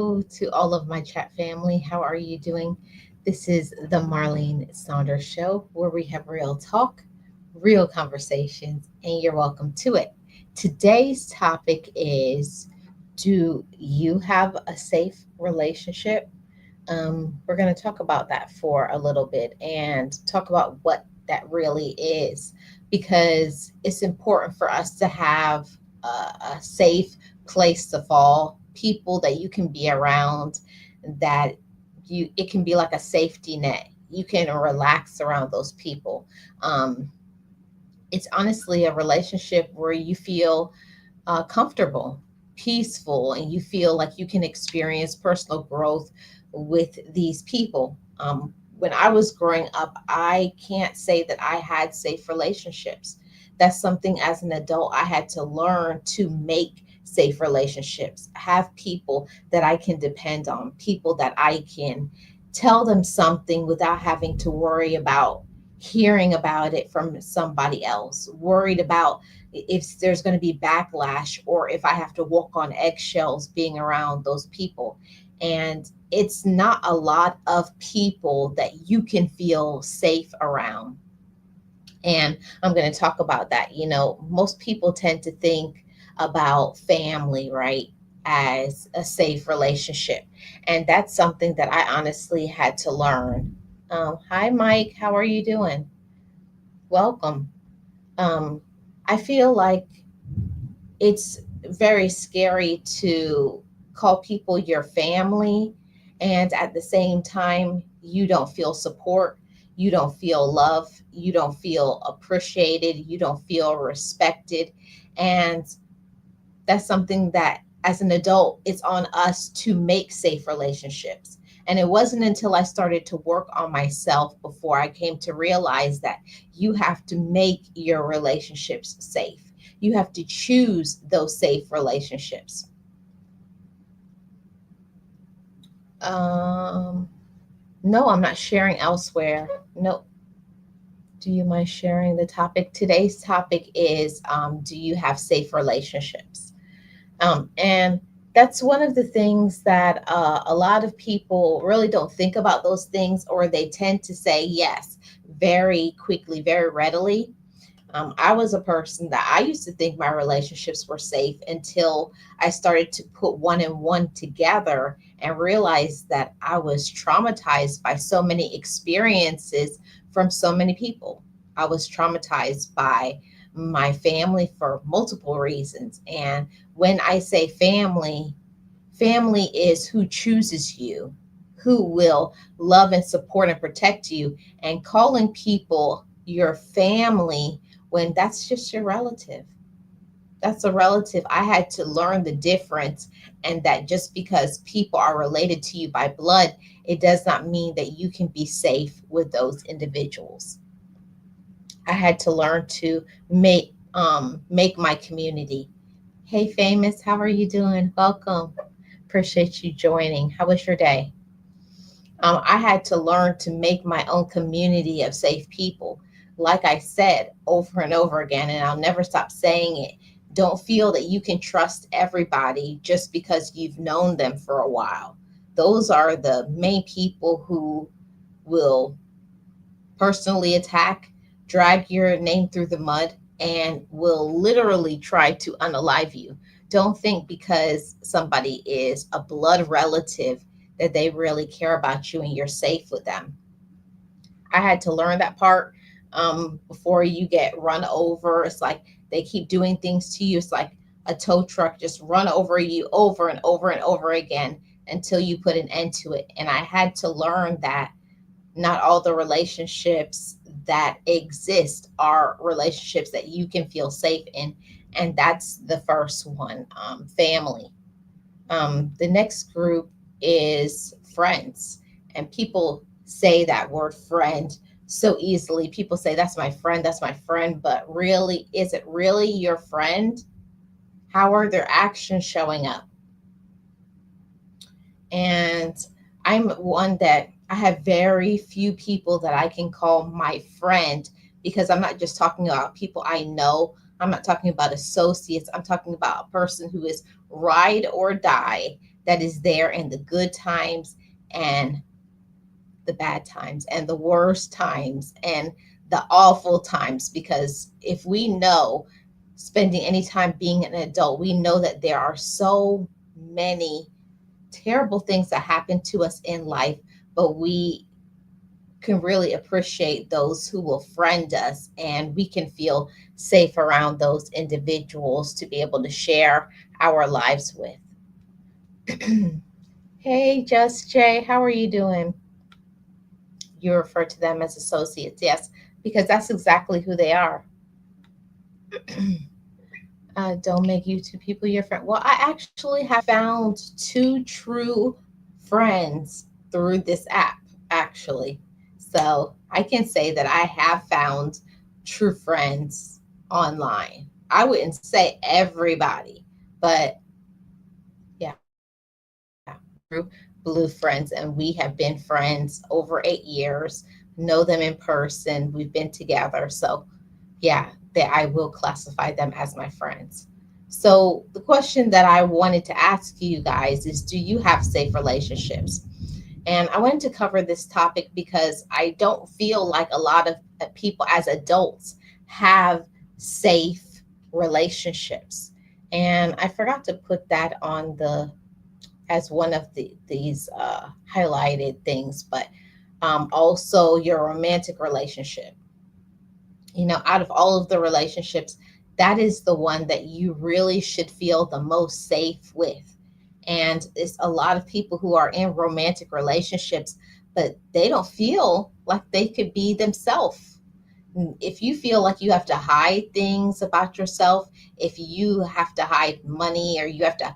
Hello to all of my chat family. How are you doing? This is the Marlene Saunders Show where we have real talk, real conversations, and you're welcome to it. Today's topic is, do you have a safe relationship? We're going to talk about that for a little bit and talk about what that really is, because it's important for us to have a safe place to fall, people that you can be around, that it can be like a safety net. You can relax around those people. Um, it's honestly a relationship where you feel comfortable, peaceful, and you feel like you can experience personal growth with these people. When I was growing up, I can't say that I had safe relationships. That's something as an adult I had to learn to make safe relationships, have people that I can depend on, people that I can tell them something without having to worry about hearing about it from somebody else, worried about if there's going to be backlash or if I have to walk on eggshells being around those people. And it's not a lot of people that you can feel safe around. And I'm going to talk about that. Most people tend to think about family, right, as a safe relationship. And that's something that I honestly had to learn. Hi, Mike. How are you doing? Welcome. Um, I feel like it's very scary to call people your family, and at the same time you don't feel support, you don't feel love, you don't feel appreciated, you don't feel respected. And that's something that as an adult it's on us to make safe relationships. And it wasn't until I started to work on myself before I came to realize that you have to make your relationships safe. You have to choose those safe relationships. um no, I'm not sharing elsewhere. No. Do you mind sharing the topic? Today's topic is, do you have safe relationships? And that's one of the things that a lot of people really don't think about those things, or they tend to say yes very quickly, very readily. I was a person that I used to think my relationships were safe until I started to put one and one together and realized that I was traumatized by so many experiences from so many people. I was traumatized by my family for multiple reasons. And when I say family, family is who chooses you, who will love and support and protect you, and calling people your family when that's just your relative. That's a relative. I had to learn the difference, and that just because people are related to you by blood, it does not mean that you can be safe with those individuals. I had to learn to make my community. Hey, famous, how are you doing? Welcome. Appreciate you joining. How was your day? I had to learn to make my own community of safe people. Like I said over and over again, and I'll never stop saying it, don't feel that you can trust everybody just because you've known them for a while. Those are the main people who will personally attack, drag your name through the mud, and will literally try to unalive you. Don't think because somebody is a blood relative that they really care about you and you're safe with them. I had to learn that part before you get run over. It's like they keep doing things to you. It's like a tow truck just run over you over and over and over again until you put an end to it. And I had to learn that not all the relationships that exist are relationships that you can feel safe in. And that's the first one, family. The next group is friends. And people say that word friend so easily. People say, that's my friend, that's my friend. But really, is it really your friend? How are their actions showing up? And I'm one that I have very few people that I can call my friend, because I'm not just talking about people I know. I'm not talking about associates. I'm talking about a person who is ride or die, that is there in the good times and the bad times and the worst times and the awful times. Because if we know, spending any time being an adult, we know that there are so many terrible things that happen to us in life, but we can really appreciate those who will friend us, and we can feel safe around those individuals to be able to share our lives with. Hey, Just Jay, how are you doing? You refer to them as associates, yes, because that's exactly who they are. Don't make YouTube people your friend. Well, I actually have found two true friends through this app, actually. So I can say that I have found true friends online. I wouldn't say everybody, but yeah, true blue friends. And we have been friends over 8 years, know them in person. We've been together. So yeah, that I will classify them as my friends. So the question that I wanted to ask you guys is, do you have safe relationships? And I wanted to cover this topic because I don't feel like a lot of people as adults have safe relationships. And I forgot to put that on the as one of these highlighted things, but also your romantic relationship. Out of all of the relationships, that is the one that you really should feel the most safe with. And it's a lot of people who are in romantic relationships, but they don't feel like they could be themselves. If you feel like you have to hide things about yourself, if you have to hide money, or you have to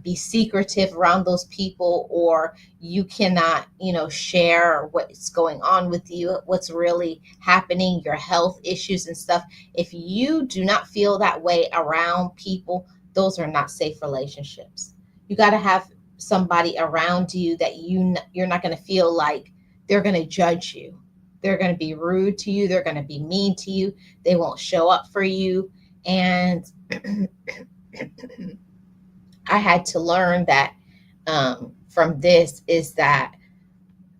be secretive around those people, or you cannot, share what's going on with you, what's really happening, your health issues and stuff. If you do not feel that way around people, those are not safe relationships. You got to have somebody around you that you're not going to feel like they're going to judge you. They're going to be rude to you. They're going to be mean to you. They won't show up for you. And I had to learn that from this is that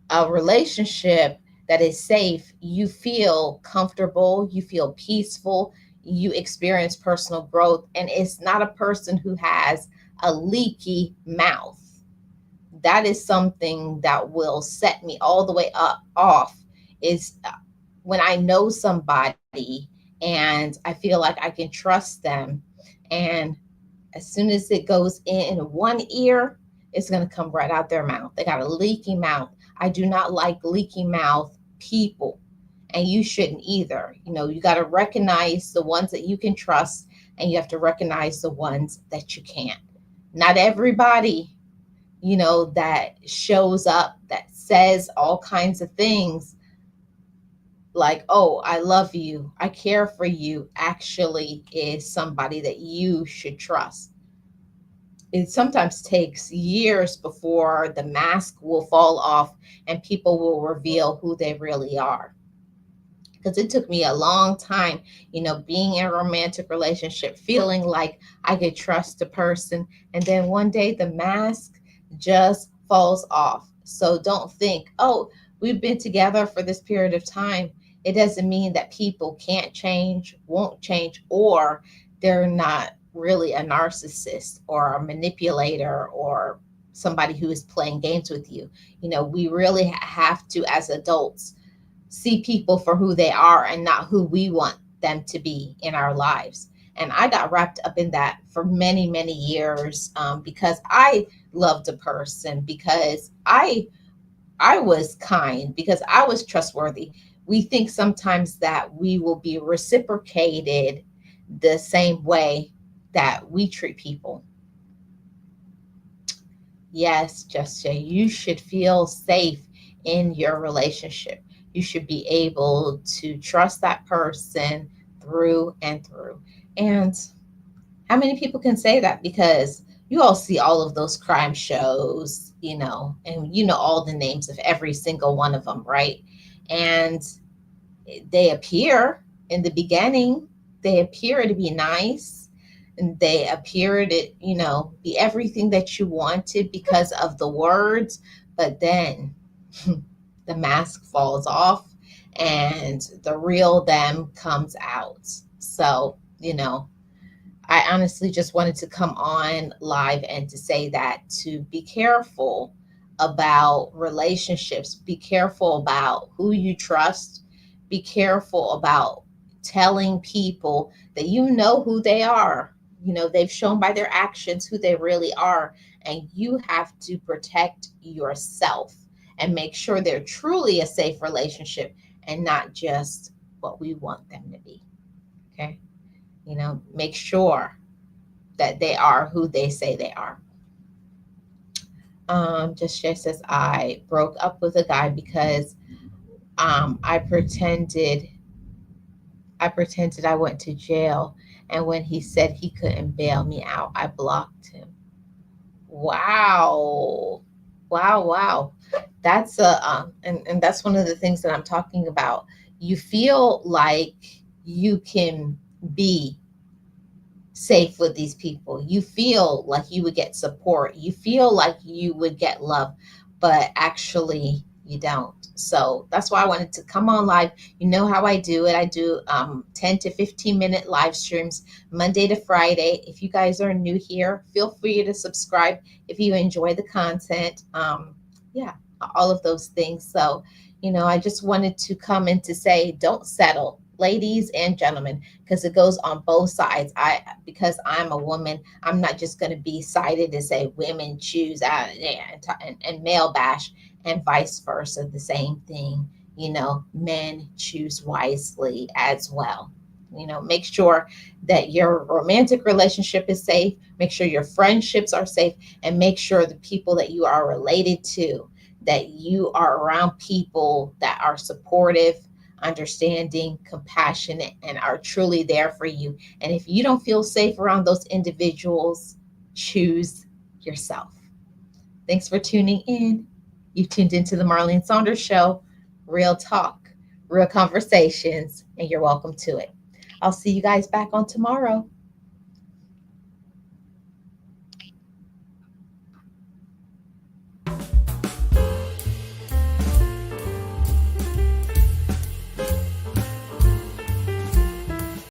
a relationship that is safe, you feel comfortable, you feel peaceful, you experience personal growth, and it's not a person who has a leaky mouth. That is something that will set me all the way up off, is when I know somebody and I feel like I can trust them, and as soon as it goes in one ear, it's going to come right out their mouth. They got a leaky mouth. I do not like leaky mouth people, and you shouldn't either. You got to recognize the ones that you can trust, and you have to recognize the ones that you can't. Not everybody, that shows up, that says all kinds of things like, oh, I love you, I care for you, actually is somebody that you should trust. It sometimes takes years before the mask will fall off and people will reveal who they really are. Because it took me a long time, being in a romantic relationship, feeling like I could trust a person. And then one day the mask just falls off. So don't think, oh, we've been together for this period of time. It doesn't mean that people can't change, won't change, or they're not really a narcissist or a manipulator or somebody who is playing games with you. We really have to, as adults, see people for who they are and not who we want them to be in our lives. And I got wrapped up in that for many, many years, because I loved a person, because I was kind, because I was trustworthy. We think sometimes that we will be reciprocated the same way that we treat people. Yes, Jessica, you should feel safe in your relationship. You should be able to trust that person through and through. And how many people can say that? Because you all see all of those crime shows, and all the names of every single one of them, right? And they appear in the beginning, they appear to be nice. and they appear to, be everything that you wanted because of the words, but then the mask falls off and the real them comes out. So, I honestly just wanted to come on live and to say that, to be careful about relationships, be careful about who you trust, be careful about telling people that you know who they are. They've shown by their actions who they really are, and you have to protect yourself and make sure they're truly a safe relationship and not just what we want them to be. Okay. Make sure that they are who they say they are. Just Shay says, I broke up with a guy because I pretended I went to jail, and when he said he couldn't bail me out, I blocked him. Wow, wow, wow. That's and that's one of the things that I'm talking about. You feel like you can be safe with these people. You feel like you would get support. You feel like you would get love, but actually you don't. So that's why I wanted to come on live. You know how I do it. I do 10 to 15-minute live streams Monday to Friday. If you guys are new here, feel free to subscribe if you enjoy the content. Yeah, all of those things. So, I just wanted to come in to say, don't settle, ladies and gentlemen, because it goes on both sides. Because I'm a woman, I'm not just going to be cited and say women choose out and male bash, and vice versa. The same thing, men choose wisely as well. Make sure that your romantic relationship is safe, make sure your friendships are safe, and make sure the people that you are related to, that you are around people that are supportive, understanding, compassionate, and are truly there for you. And if you don't feel safe around those individuals, choose yourself. Thanks for tuning in. You've tuned into the Marlene Saunders Show, real talk, real conversations, and you're welcome to it. I'll see you guys back on tomorrow.